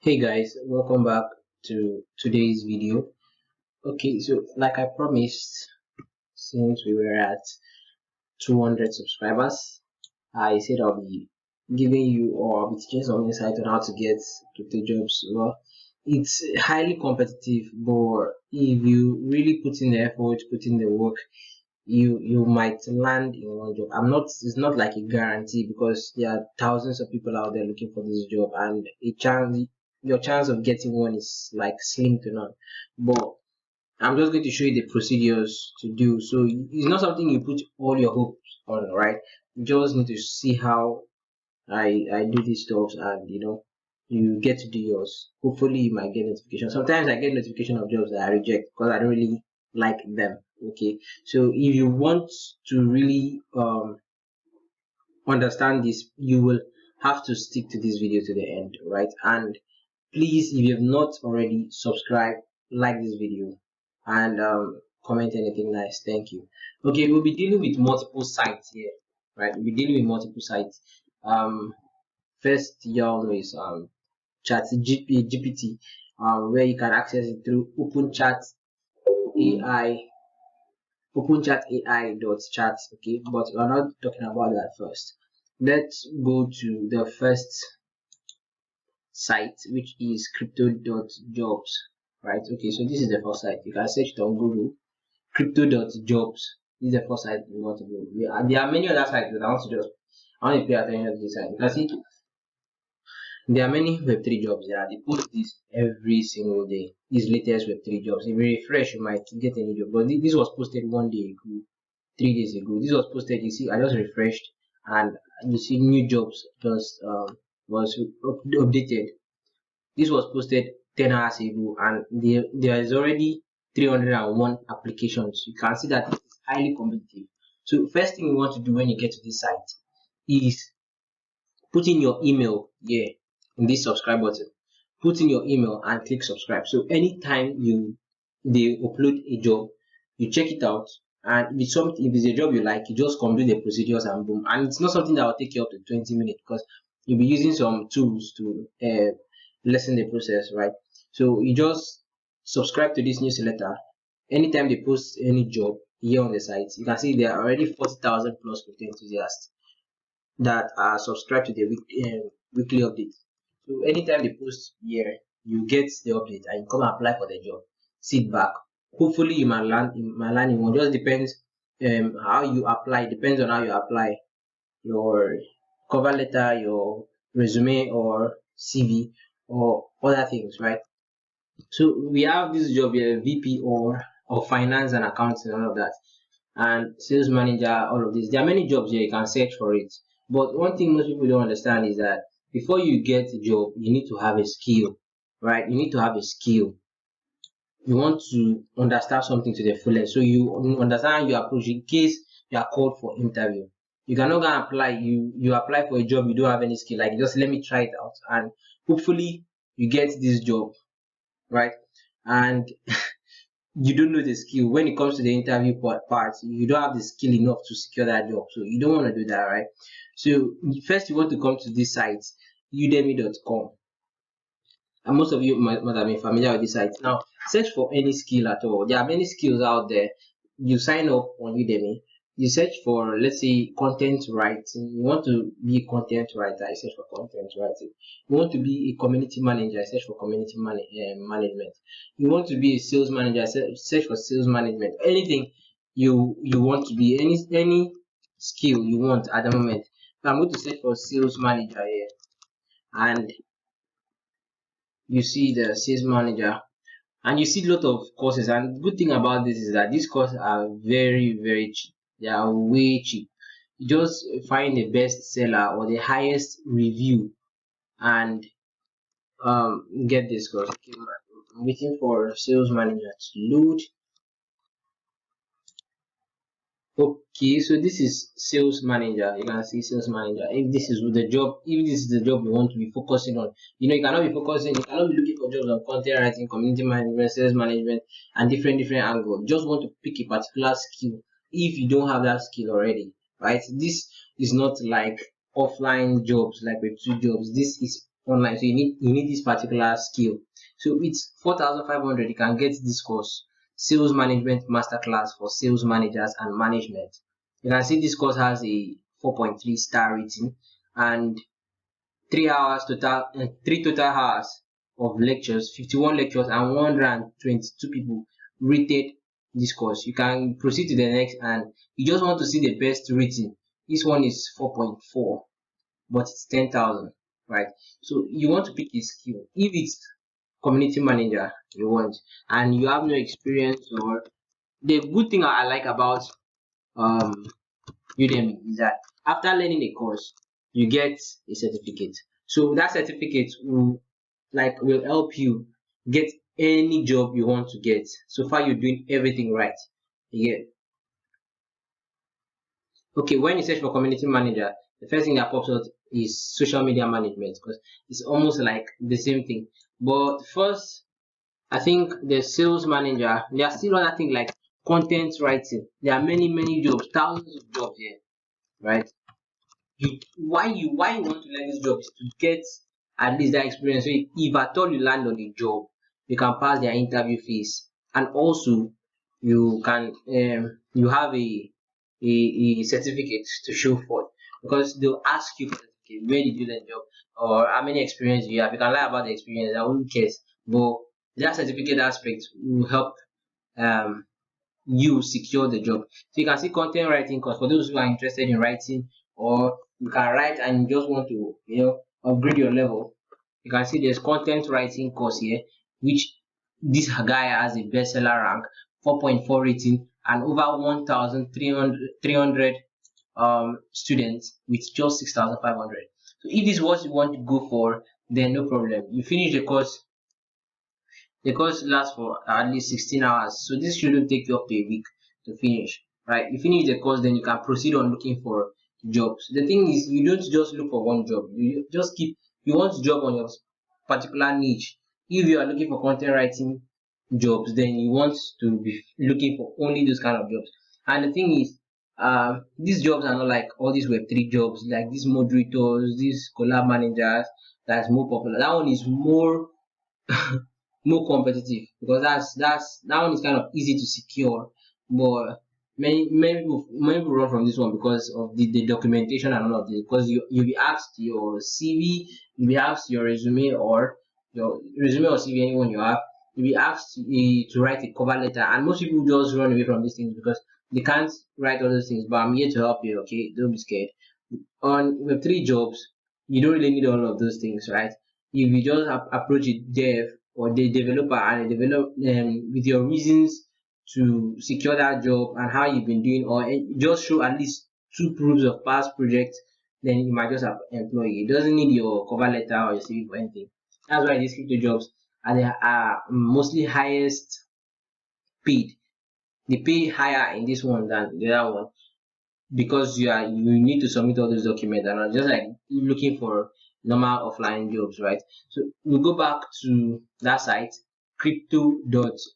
Hey guys, welcome back to today's video. Okay, so like I promised, since we were at 200 subscribers, I said I'll be giving you or I'll be teaching some insight on how to get crypto jobs. Well, it's highly competitive, but if you really put in the effort, put in the work, you might land in one job. It's not like a guarantee because there are thousands of people out there looking for this job, and your chance of getting one is like slim to none. But I'm just going to show you the procedures to do. So it's not something you put all your hopes on, right? You just need to see how I do these stuff, and you get to do yours. Hopefully you might get notification. Sometimes I get notification of jobs that I reject because I don't really like them. Okay, so if you want to really understand this, you will have to stick to this video to the end, right? And please, if you have not already, subscribe, like this video, and comment anything nice. Thank you. Okay, we'll be dealing with multiple sites here, right? We'll be dealing with multiple sites. First, y'all know is GPT, where you can access it through AI, OpenChat AI dot chat. Okay, but we're not talking about that first. Let's go to the first site, which is crypto.jobs, right? Okay, so this is the first site. You can search it on Google, crypto.jobs. This is the first site you want to go. There are many other sites, but I want to pay attention to this site. You can see there are many Web3 jobs there. They post this every single day. These latest Web3 jobs. If you refresh, you might get a new job. But this was posted one day ago, 3 days ago. This was posted. You see, I just refreshed, and you see new jobs just was updated. This was posted 10 hours ago, and there is already 301 applications. You can see that it's highly competitive. So first thing you want to do when you get to this site is put in your email here in this subscribe button. Put in your email and click subscribe. So anytime they upload a job, you check it out, and if it's a job you like, you just complete the procedures and boom. And it's not something that will take you up to 20 minutes because you'll be using some tools to lessen the process, right? So you just subscribe to this newsletter. Anytime they post any job here on the site, you can see there are already 40,000 plus crypto enthusiasts that are subscribed to the weekly update. So anytime they post here, you get the update and you come and apply for the job. Sit back. Hopefully you might land in one. Just depends how you apply. Depends on how you apply your cover letter, your resume or CV or other things, right? So we have this job here, VP or finance and accounting, all of that, and sales manager, all of this. There are many jobs here, you can search for it. But one thing most people don't understand is that before you get a job, you need to have a skill, right? You need to have a skill. You want to understand something to the fullest. So you understand how you approach in case you are called for interview. You cannot go and apply. You apply for a job, you don't have any skill. Like just let me try it out, and hopefully you get this job, right? And you don't know the skill when it comes to the interview part, you don't have the skill enough to secure that job, so you don't want to do that, right? So first you want to come to this site, udemy.com, and most of you might have been familiar with this site. Now search for any skill at all. There are many skills out there. You sign up on Udemy, you search for, let's say, content writing. You want to be a content writer, I search for content writing. You want to be a community manager, I search for community management. You want to be a sales manager, I search for sales management. Anything you want to be, any skill you want at the moment. So I'm going to search for sales manager here, and you see the sales manager, and you see a lot of courses. And the good thing about this is that these courses are very cheap. They are way cheap. You just find the best seller or the highest review and get this course. Okay, I'm waiting for sales manager to load. Okay, so this is sales manager. You can see sales manager. If this is the job, if this is the job you want to be focusing on, you cannot be looking for jobs on content writing, community management, sales management, and different angles. You just want to pick a particular skill if you don't have that skill already, right? This is not like offline jobs, like with two jobs. This is online. So you need this particular skill. So with 4,500 you can get this course, Sales Management Masterclass for Sales Managers and Management. You can see this course has a 4.3 star rating, and 3 total hours of lectures, 51 lectures, and 122 people rated this course. You can proceed to the next, and you just want to see the best rating. This one is 4.4, but it's 10,000, right? So you want to pick a skill. If it's community manager you want, and you have no experience, or the good thing I like about um Udemy is that after learning a course, you get a certificate. So that certificate will help you get any job you want to get. So far, you're doing everything right. Yeah. Okay. When you search for community manager, the first thing that pops up is social media management, because it's almost like the same thing. But first, I think the sales manager, there are still other things like content writing. There are many jobs, thousands of jobs here, right? Why you want to learn this job is to get at least that experience. So if at all you land on a job, you can pass their interview phase, and also you can you have a certificate to show for it, because they'll ask you for certificate. Where did you learn the job, or how many experience do you have? You can lie about the experience, I won't care. But that certificate aspect will help um you secure the job. So you can see content writing course for those who are interested in writing, or you can write and you just want to upgrade your level. You can see there's content writing course here, which this guy has a bestseller rank, 4.4 rating, and over 1,300 students with just 6,500. So if this is what you want to go for, then no problem. You finish the course. The course lasts for at least 16 hours, so this shouldn't take you up to a week to finish. Right? You finish the course, then you can proceed on looking for jobs. The thing is, you don't just look for one job. You want a job on your particular niche. If you are looking for content writing jobs, then you want to be looking for only those kind of jobs. And the thing is, these jobs are not like all these Web3 jobs, like these moderators, these collab managers. That's more popular. That one is more more competitive, because that one is kind of easy to secure. But many people run from this one because of the documentation and all of this, because you'll be asked your CV, you'll be asked your resume, or your resume or CV, anyone you have. You'll be asked to write a cover letter, and most people just run away from these things because they can't write all those things. But I'm here to help you. Okay, don't be scared. On Web3 jobs, you don't really need all of those things, right? If you just approach a dev or the developer, and develop with your reasons to secure that job and how you've been doing, or just show at least two proofs of past projects, then you might just have employ you. It doesn't need your cover letter or your CV for anything. That's why these crypto jobs are mostly highest paid. They pay higher in this one than the other one, because you need to submit all those documents, and not just like looking for normal offline jobs, right? So we go back to that site, crypto.jobs.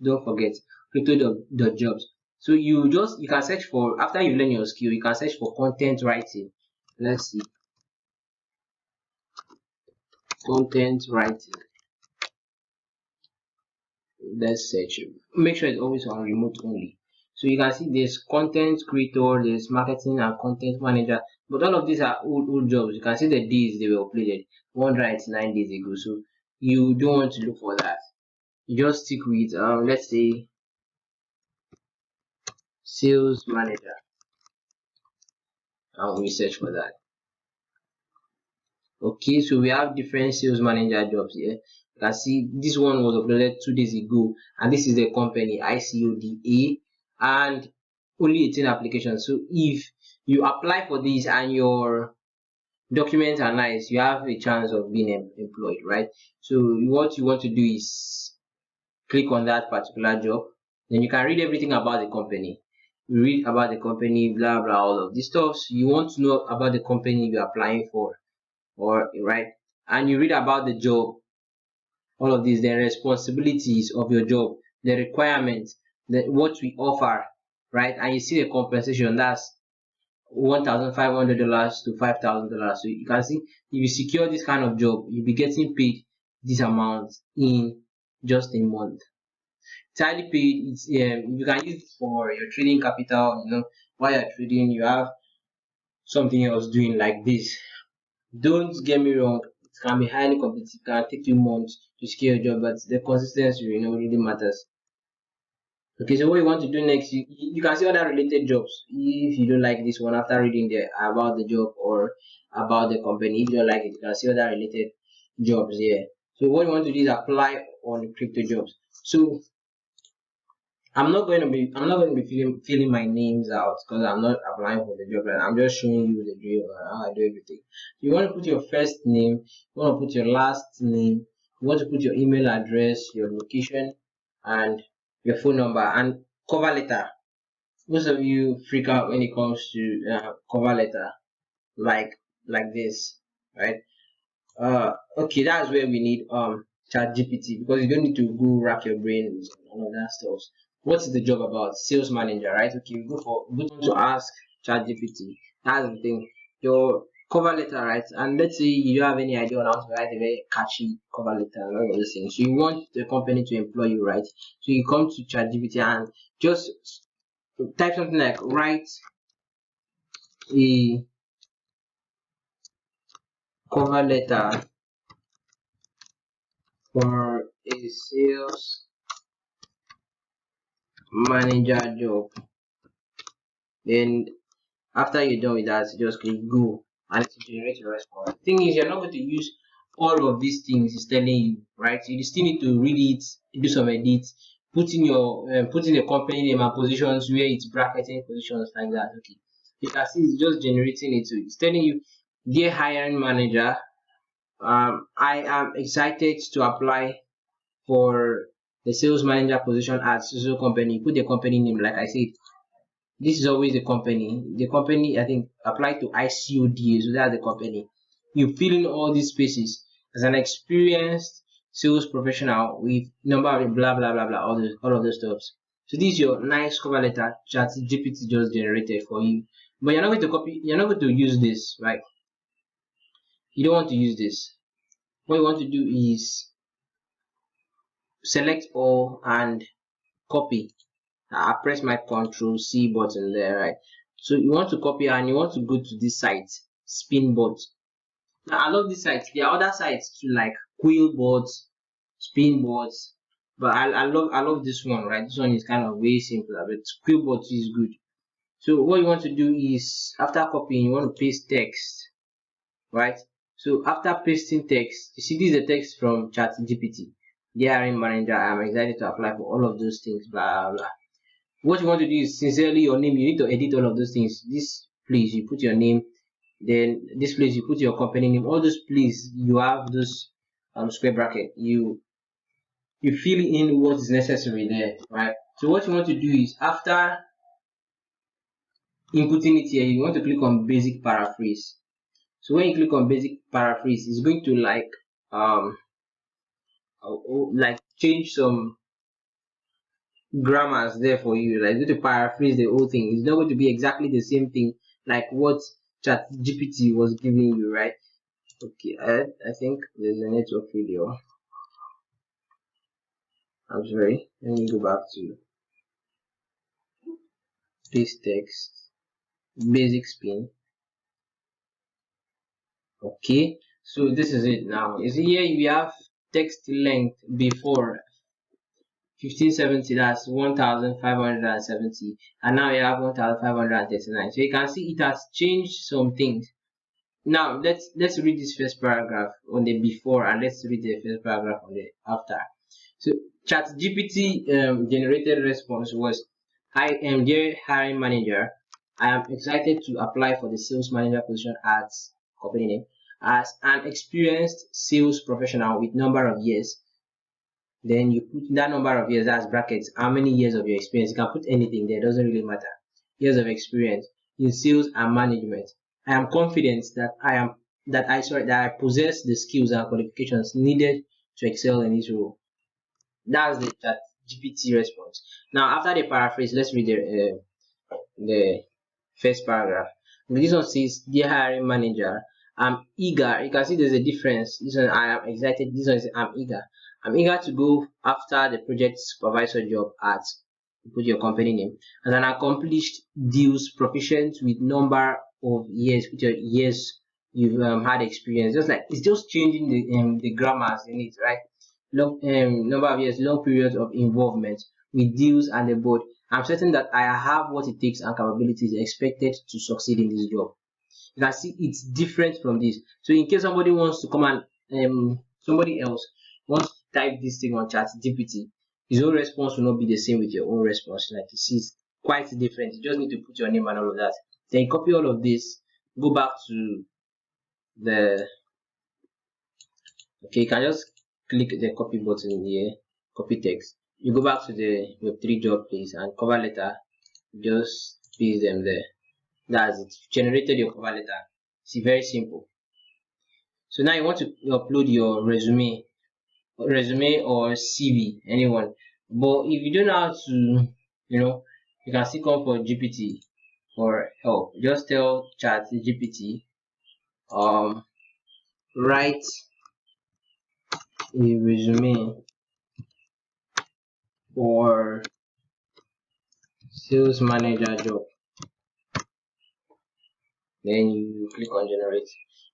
Don't forget, crypto.jobs. So you can search for, after you learn your skill, you can search for content writing. Let's see, content writing. Let's search it. Make sure it's always on remote only. So you can see there's content creator, there's marketing and content manager, but all of these are old jobs. You can see the days they were uploaded 109 days ago. So you don't want to look for that. You just stick with let's say sales manager, and we search for that. Okay, so we have different sales manager jobs here. You can see this one was uploaded 2 days ago, and this is the company ICODA, and only 18 applications. So if you apply for this and your documents are nice, you have a chance of being employed, right? So what you want to do is click on that particular job, then you can read everything about the company. You read about the company, blah blah, all of these stuff. So you want to know about the company you're applying for, or right, and you read about the job, all of these, the responsibilities of your job, the requirements, what we offer, right? And you see the compensation. That's $1,500 to $5,000. So you can see, if you secure this kind of job, you'll be getting paid this amount in just a month. Entirely paid. It's you can use it for your trading capital. While you're trading, you have something else doing like this. Don't get me wrong, it can be highly competitive, it can take you months to secure a job, but the consistency really matters. Okay, so what you want to do next, you can see other related jobs. If you don't like this one, after reading about the job or about the company, if you don't like it, you can see other related jobs here. So what you want to do is apply on crypto jobs. So I'm not going to be filling my names out because I'm not applying for the job, and I'm just showing you the drill how I do everything. You want to put your first name, you want to put your last name, you want to put your email address, your location, and your phone number, and cover letter. Most of you freak out when it comes to cover letter, like this, right? Okay, that's where we need chat GPT, because you don't need to go rack your brain with all of that stuff. What is the job about? Sales manager, right? Okay, we go to ask chat GPT. That's the thing. Your cover letter, right? And let's say you don't have any idea on how to write a very catchy cover letter and all of those things. So you want the company to employ you, right? So you come to chat GPT and just type something like, write a cover letter for a sales manager job. Then after you're done with that, just click go and it will generate your response. The thing is, you're not going to use all of these things it's telling you, right? You still need to read it, do some edits, put in the company name and positions where it's bracketing positions like that. Okay, you can see it's just generating it. So it's telling you, dear hiring manager, I am excited to apply for the sales manager position at social company. Put the company name, like I said. This is always the company. The company, I think, apply to ICODA, so that's the company. You fill in all these spaces as an experienced sales professional with number of blah blah blah blah, all of those stuff. So this is your nice cover letter chat GPT just generated for you. But you're not going to copy, you're not going to use this, right? You don't want to use this. What you want to do is select all and copy. I press my Control C button there, right? So you want to copy and you want to go to this site, Spinbot. Now I love this site. There are other sites too, like Quillbots, Spinbots, but I love this one, right? This one is kind of way simpler, but Quillbots is good. So what you want to do is, after copying, you want to paste text, right? So after pasting text, you see this is the text from ChatGPT. Dear hiring manager, I'm excited to apply for all of those things, blah blah. What you want to do is, sincerely, your name, you need to edit all of those things. This please, you put your name, then this place you put your company name. All those please, you have those square bracket, you fill in what is necessary there, right? So what you want to do is, after inputting it here, you want to click on basic paraphrase. So when you click on basic paraphrase, it's going to like change some grammars there for you, like to paraphrase the whole thing. It's not going to be exactly the same thing like what chat GPT was giving you, right? Okay, I think there's a network failure. I'm sorry, let me go back to paste text, basic spin. Okay, so this is it now. You see here we have text length before 1570, that's 1570, and now we have 1539. So you can see it has changed some things. Now let's read this first paragraph on the before, and let's read the first paragraph on the after. So ChatGPT generated response was, "Hi, dear hiring manager, I am excited to apply for the sales manager position at company name. As an experienced sales professional with number of years." Then you put that number of years, that's brackets, how many years of your experience. You can put anything there, doesn't really matter. Years of experience in sales and management. I am confident that I possess the skills and qualifications needed to excel in this role. That's the chat GPT response. Now after the paraphrase, let's read the first paragraph. This one says, dear hiring manager, I'm eager. You can see there's a difference. This one, I am excited. This one is, I'm eager. I'm eager to go after the project supervisor job at, put your company name, as an accomplished deals proficient with number of years, put your years you've had experience. Just like it's just changing the grammars in it, right? Long number of years, long periods of involvement with deals and the board. I'm certain that I have what it takes and capabilities expected to succeed in this job. You can see it's different from this. So in case somebody wants to come and somebody else wants to type this thing on chat GPT, his own response will not be the same with your own response. Like you see, it's quite different. You just need to put your name and all of that. Then copy all of this, go back to the okay, you can just click the copy button here, copy text. You go back to the Web3 job place and cover letter, just paste them there. That's it. You generated your cover letter. It's very simple. So now you want to upload your resume or CV, anyone. But if you don't know how to, you can still come for GPT for help. Just tell Chat GPT, write a resume for sales manager job. Then you click on generate,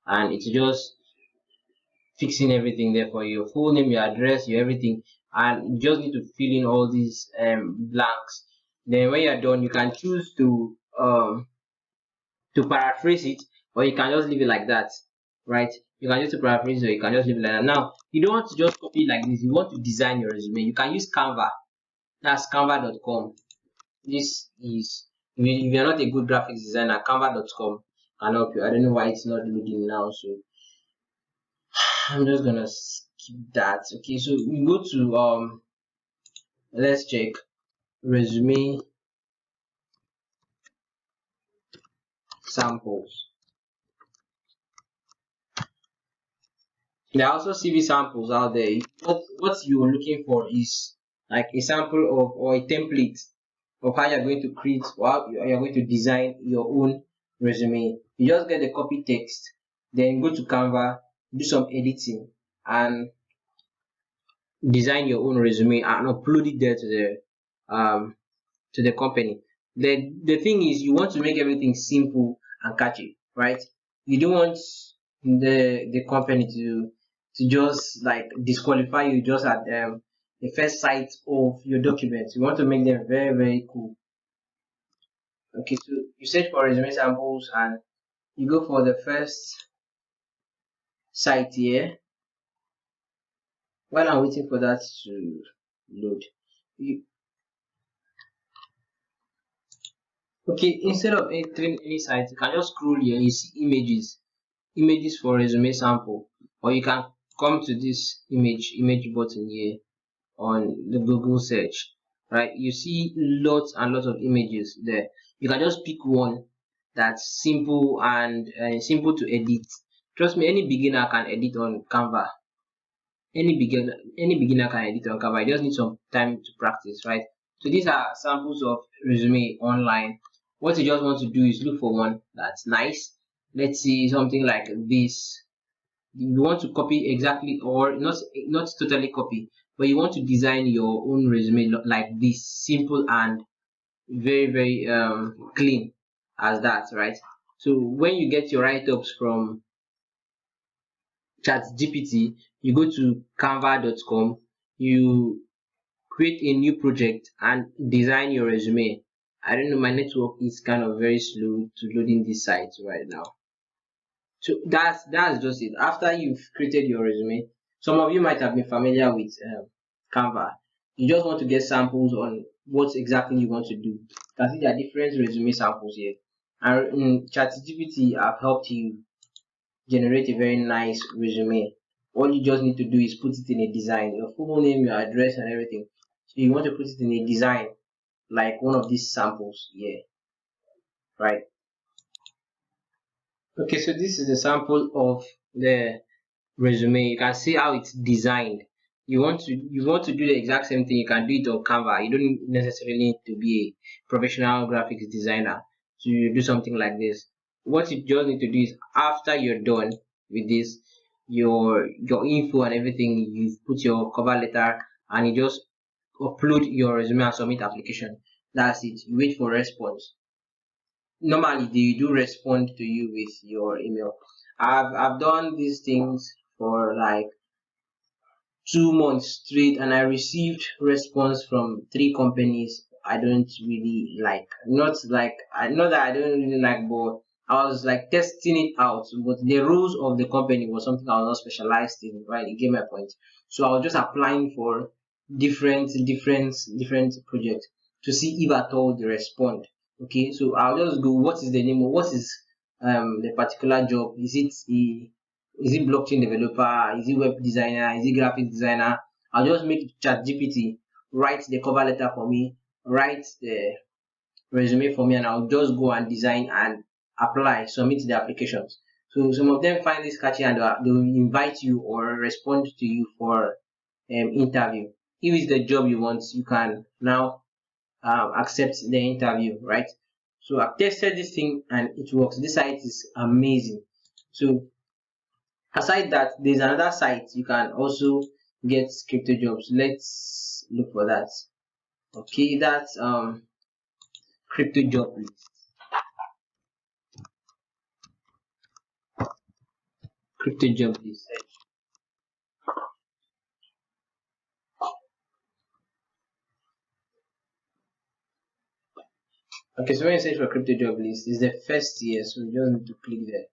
and it's just fixing everything there for you, your full name, your address, your everything, and you just need to fill in all these blanks. Then when you're done, you can choose to paraphrase it, or you can just leave it like that, right? You can use to paraphrase, or you can just leave it like that. Now you don't want to just copy it like this. You want to design your resume. You can use Canva. That's canva.com. This is, if you're not a good graphics designer, canva.com can help you. I don't know why it's not loading now, so I'm just gonna skip that. Okay, so we go to let's check resume samples. There are also CV samples out there. What you're looking for is like a sample of, or a template of how you're going to create, or how you're going to design your own resume. You just get the copy text, then go to Canva, do some editing, and design your own resume and upload it there to the company. The thing is, you want to make everything simple and catchy, right? You don't want the company to just like disqualify you just at the first sight of your documents. You want to make them very, very cool. Okay, so you search for resume samples and you go for the first site here. While I'm waiting for that to load, you, okay, instead of entering any site, you can just scroll here. You see images for resume sample, or you can come to this image button here on the Google search, right? You see lots and lots of images there. You can just pick one that's simple and simple to edit. Trust me, any beginner can edit on Canva. Any beginner can edit on Canva. You just need some time to practice, right? So these are samples of resume online. What you just want to do is look for one that's nice. Let's see something like this. You want to copy exactly, or not totally copy, but you want to design your own resume like this, simple and very, very clean as that, right? So when you get your write-ups from ChatGPT, you go to canva.com, you create a new project and design your resume. I don't know, my network is kind of very slow to loading this site right now. So that's just it. After you've created your resume, some of you might have been familiar with Canva. You just want to get samples on what exactly you want to do. You can see there are different resume samples here. And in ChatGPT, I've helped you generate a very nice resume. All you just need to do is put it in a design, your full name, your address, and everything. So you want to put it in a design like one of these samples here, right? Okay, so this is a sample of the resume. You can see how it's designed. You want to do the exact same thing, you can do it on Canva. You don't necessarily need to be a professional graphics designer to do something like this. what you just need to do is, after you're done with this, your info and everything, you put your cover letter and you just upload your resume and submit application. That's it. You wait for response. Normally they do respond to you with your email. I've done these things for like 2 months straight, and I received response from three companies I don't really like. Not like I know that I don't really like, but I was like testing it out. But the rules of the company was something I was not specialized in, right? It gave my point. So I was just applying for different projects to see if at all they respond. Okay, so I'll just go, what is the name, what is the particular job? Is it blockchain developer? Is it web designer? Is it graphic designer? I'll just make chat GPT write the cover letter for me, write the resume for me, and I'll just go and design and apply, submit the applications. So some of them find this catchy, and they will invite you or respond to you for interview. If it's the job you want, you can now accept the interview, right? So I've tested this thing and it works. This site is amazing. So aside that, there's another site you can also get crypto jobs. Let's look for that. Okay, that's crypto job list. Crypto job list. Okay, so when you search for crypto job list, it's the first year, so you just need to click there.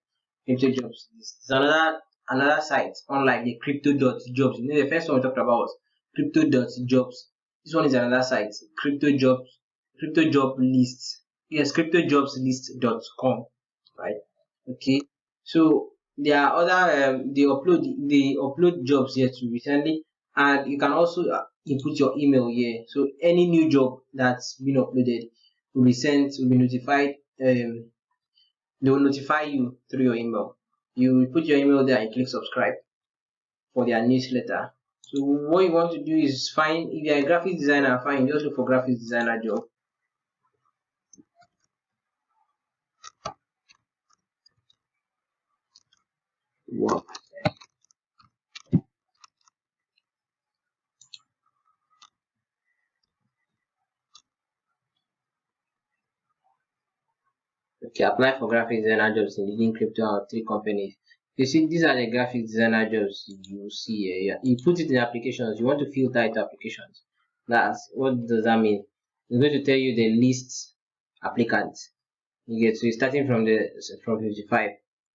Crypto jobs list. It's another site, unlike the crypto.jobs. You know, the first one we talked about was crypto.jobs. This one is another site, crypto job list. Yes, cryptojobslist.com, right? Okay, so there are other they upload jobs here too recently, and you can also input your email here. So any new job that's been uploaded will be sent, will be notified. They will notify you through your email. You put your email there and click subscribe for their newsletter. So what you want to do is find, if you're a graphic designer, fine, just look for graphic designer job. Wow. Okay, apply for graphic designer jobs in leading crypto and three companies. You see, these are the graphic designer jobs you see here. Yeah. You put it in applications. You want to filter it applications. That's what does that mean? It's going to tell you the list applicants. You get, so you're starting from 55.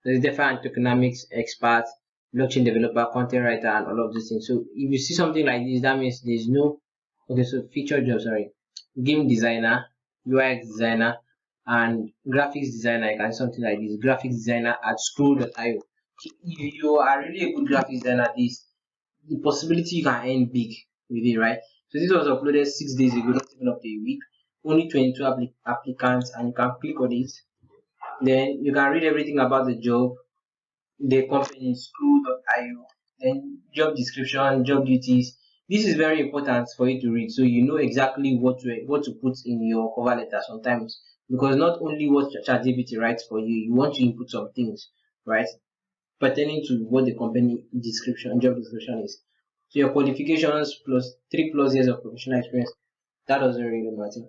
There's different tokenomics expert, blockchain developer, content writer, and all of these things. So if you see something like this, that means there's no, okay, so feature job, sorry, game designer, UI designer, and graphics designer. You can see something like this, graphics designer at scroll.io. You are really a good graphics designer. This the possibility you can earn big with it, right? So this was uploaded 6 days ago, not even up to a week. Only 22 applicants, and you can click on it. Then you can read everything about the job, the company, school.io, then job description, job duties. This is very important for you to read, so you know exactly what to put in your cover letter sometimes, because not only what ChatGPT writes for you, you want to input some things, right, pertaining to what the company description, job description is. So your qualifications plus 3+ years of professional experience, that doesn't really matter.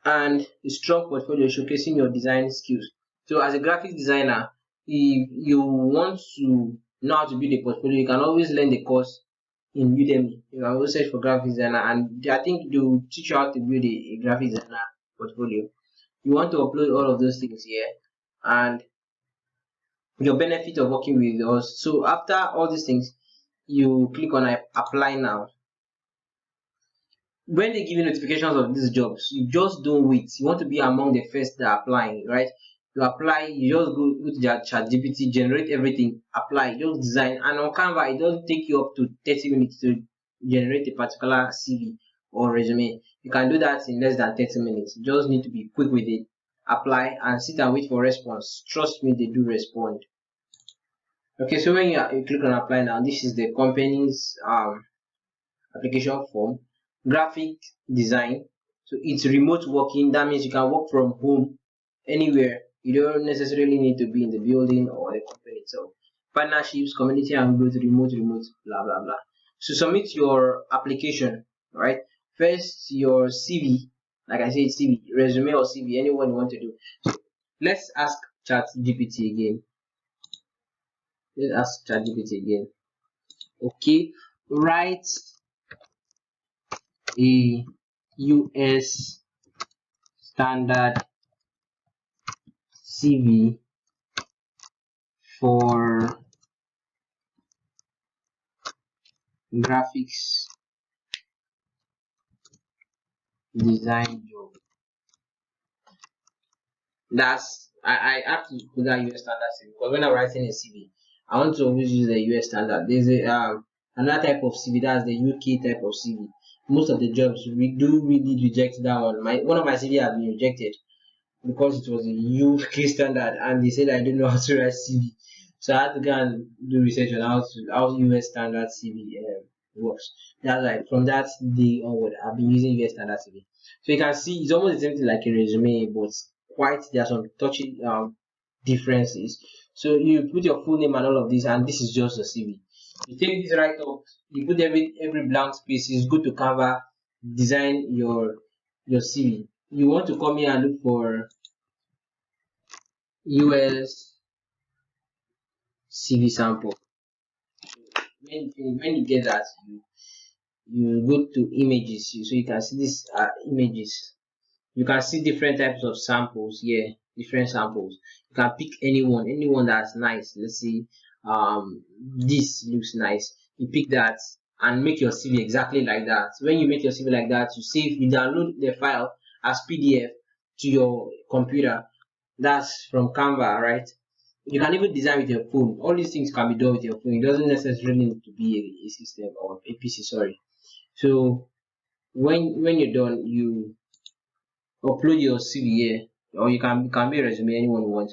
And a strong portfolio showcasing your design skills. So as a graphic designer, if you want to know how to build a portfolio, you can always learn the course in Udemy. You can always search for graphic designer, and I think they will teach you how to build a graphic designer portfolio. You want to upload all of those things here, and your benefit of working with us. So after all these things, you click on apply now. When they give you notifications of these jobs, you just don't wait. You want to be among the first that are applying, right? You apply, you just go to their chat GPT, generate everything, apply, just design, and on Canva, it doesn't take you up to 30 minutes to generate a particular CV or resume. You can do that in less than 30 minutes. You just need to be quick with it, apply, and sit and wait for response. Trust me, they do respond. Okay, so when you click on apply now, this is the company's application form. Graphic design, so it's remote working. That means you can work from home anywhere You don't necessarily need to be in the building or the company itself. Partnerships, community and growth, remote, blah blah blah. So submit your application, right? First your CV, like I said, CV, resume or CV, anyone you want to do. So let's ask ChatGPT again. Let's ask ChatGPT again. Okay, write a US standard CV for graphics design job. I have to put that US standard CV because when I'm writing a CV, I want to always use the US standard. There's a another type of CV, that's the UK type of CV. Most of the jobs we do really reject that one. One of my CV has been rejected because it was a UK standard and they said I didn't know how to write CV. So I had to go and do research on how US standard CV works. That's like from that day onward, I've been using US standard CV. So you can see it's almost the same thing like a resume, but quite there are some touching differences. So you put your full name and all of this, and this is just a CV. You take this right up, you put every blank space. It's good to cover design your CV. You want to come here and look for US CV sample. When you get that, you go to images, so you can see these images. You can see different types of samples here, different samples. You can pick anyone that's nice. Let's see, this looks nice. You pick that and make your CV exactly like that. When you make your CV like that, you download the file as PDF to your computer. That's from Canva, right? You can even design with your phone. All these things can be done with your phone. It doesn't necessarily need to be a system or a PC, sorry. So when you're done, you upload your CV here, or you can be a resume, anyone you want,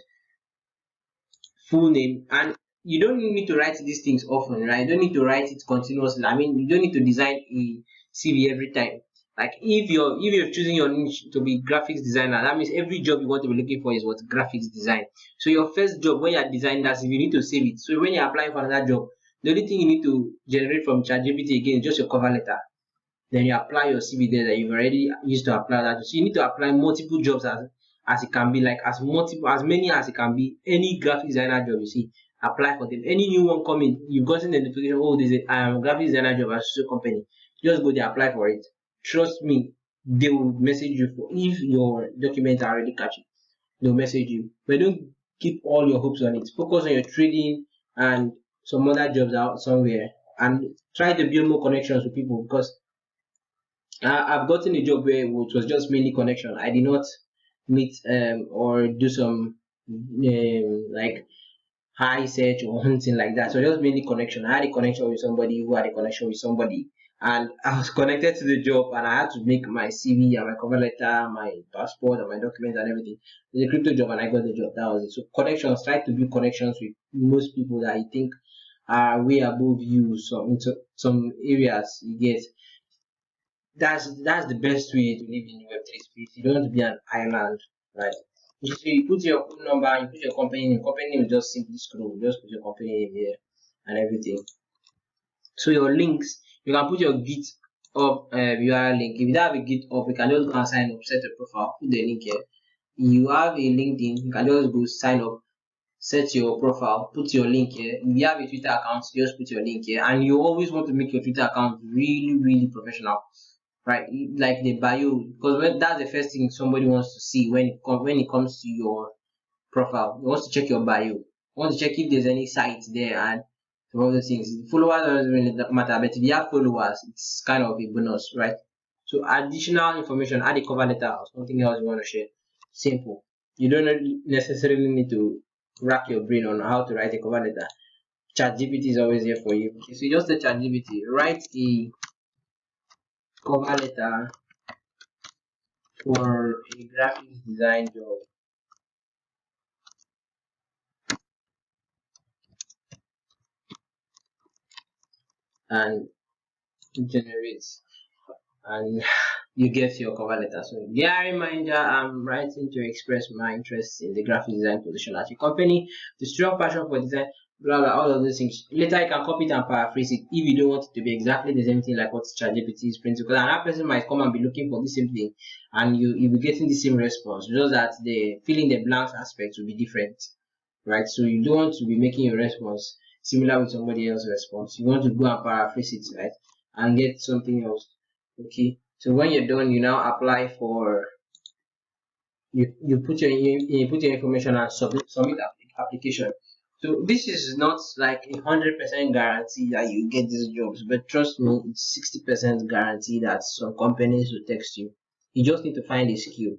full name, and you don't need to write these things often, right? You don't need to write it continuously. I mean, you don't need to design a CV every time. Like if you're choosing your niche to be graphics designer, that means every job you want to be looking for is what graphics design. So your first job when you're designing that CV, you need to save it. So when you're applying for another job, the only thing you need to generate from ChatGPT again is just your cover letter. Then you apply your CV there that you've already used to apply that. So you need to apply multiple jobs as it can be, like as many as it can be. Any graphic designer job you see, apply for them. Any new one coming, you've gotten the notification, oh, there's a graphic designer job at a company. Just go there, apply for it. Trust me, they will message you for if your documents are already catching. They'll message you. But don't keep all your hopes on it. Focus on your trading and some other jobs out somewhere, and try to build more connections with people because I've gotten a job where it was just mainly connection. I did not meet or do some like high search or anything like that. So just mainly connection. I had a connection with somebody who had a connection with somebody, and I was connected to the job, and I had to make my CV and my cover letter, my passport, and my documents and everything. It's a crypto job, and I got the job. That was it. So connections. Try to build connections with most people that you think are way above you. So into some areas you get, that's the best way to live in the Web3 space. You don't want to be an island, right? You put your phone number, you put your company name. Company name, just simply scroll. Just put your company name here and everything. So your links, you can put your GitHub URL link. If you don't have a GitHub, you can just go and sign up, set a profile, put the link here. You have a LinkedIn, you can just go sign up, set your profile, put your link here. If you have a Twitter account, just put your link here. And you always want to make your Twitter account really, really professional, right? Like the bio, because that's the first thing somebody wants to see when it comes to your profile. He wants to check your bio. He wants to check if there's any sites there and some other things. Followers doesn't really matter, but if you have followers, it's kind of a bonus, right? So additional information, add a cover letter or something else you want to share. Simple. You don't necessarily need to rack your brain on how to write a cover letter. ChatGPT is always here for you. Okay, so you just say ChatGPT, write a cover letter for a graphics design job, and it generates, and you get your cover letter. So, dear hiring manager, I'm writing to express my interest in the graphic design position at your company, the strong passion for design, blah blah, all of those things. Later, you can copy it and paraphrase it if you don't want it to be exactly the same thing like what ChatGPT is printing. Because another person might come and be looking for the same thing, and you'll be getting the same response, just that the filling the blanks aspect will be different, right? So you don't want to be making your response similar with somebody else's response. You want to go and paraphrase it, right, and get something else. Okay. So when you're done, you now apply for you put your information and submit application. So this is not like 100% guarantee that you get these jobs, but trust me, it's 60% guarantee that some companies will text you. You just need to find a skill,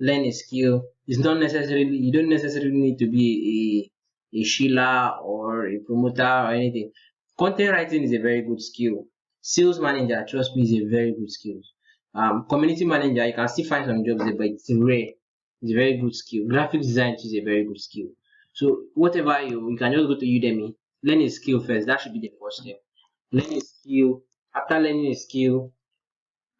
learn a skill. It's not necessarily you don't necessarily need to be a sheila or a promoter or anything. Content writing is a very good skill. Sales manager, trust me, is a very good skill. Community manager, you can still find some jobs there, but it's rare. It's a very good skill. Graphic design is a very good skill. So whatever you can just go to Udemy, learn a skill first. That should be the first step. Learn a skill. After learning a skill,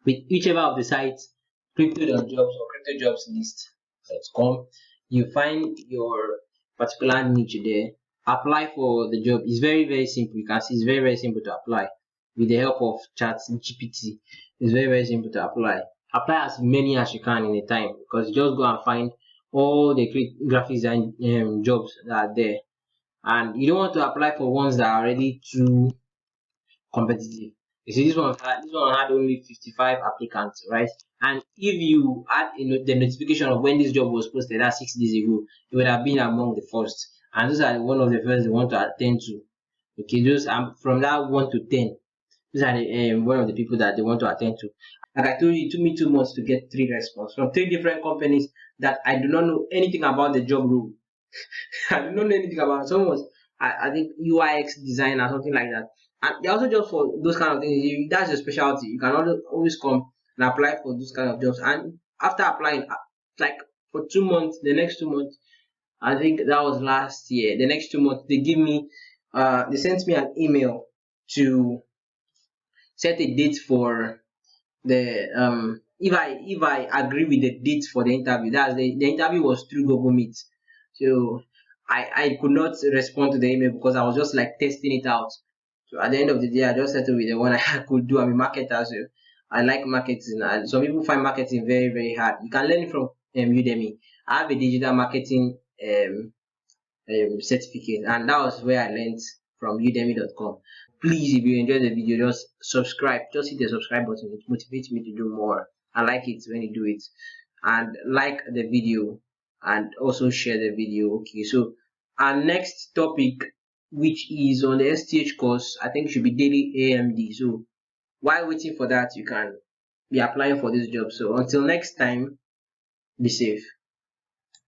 with whichever of the sites, crypto.jobs or cryptojobslist.com, you find your particular niche there, apply for the job. It's very, very simple. You can see it's very, very simple to apply with the help of chat GPT. It's very, very simple to apply. Apply as many as you can in a time, because you just go and find all the graphic design jobs that are there. And you don't want to apply for ones that are already too competitive. You see, this one had only 55 applicants, right? And if you had the notification of when this job was posted, that's 6 days ago, you would have been among the first. And those are one of the first they want to attend to. Okay, those from that 1 to 10. These are one of the people that they want to attend to. Like I told you, it took me 2 months to get 3 responses from 3 different companies that I do not know anything about the job role. I do not know anything about it. Someone was, I think UIX designer, something like that. And they also just for those kind of things. That's your specialty. You can always come and apply for those kind of jobs. And after applying, like for 2 months, the next 2 months, I think that was last year. The next 2 months, they sent me an email to set a date for the if I agree with the date for the interview. That's the interview was through Google Meet. So I could not respond to the email because I was just like testing it out. So at the end of the day, I just settled with the one I could do. I'm a marketer, so I like marketing. And some people find marketing very, very hard. You can learn it from Udemy. I have a digital marketing certificate, and that was where I learned from udemy.com. Please, if you enjoyed the video, just subscribe. Just hit the subscribe button. It motivates me to do more. I like it when you do it. And like the video and also share the video. Okay, so our next topic, which is on the STH course, I think should be daily AMD. So while waiting for that, you can be applying for this job. So until next time, be safe.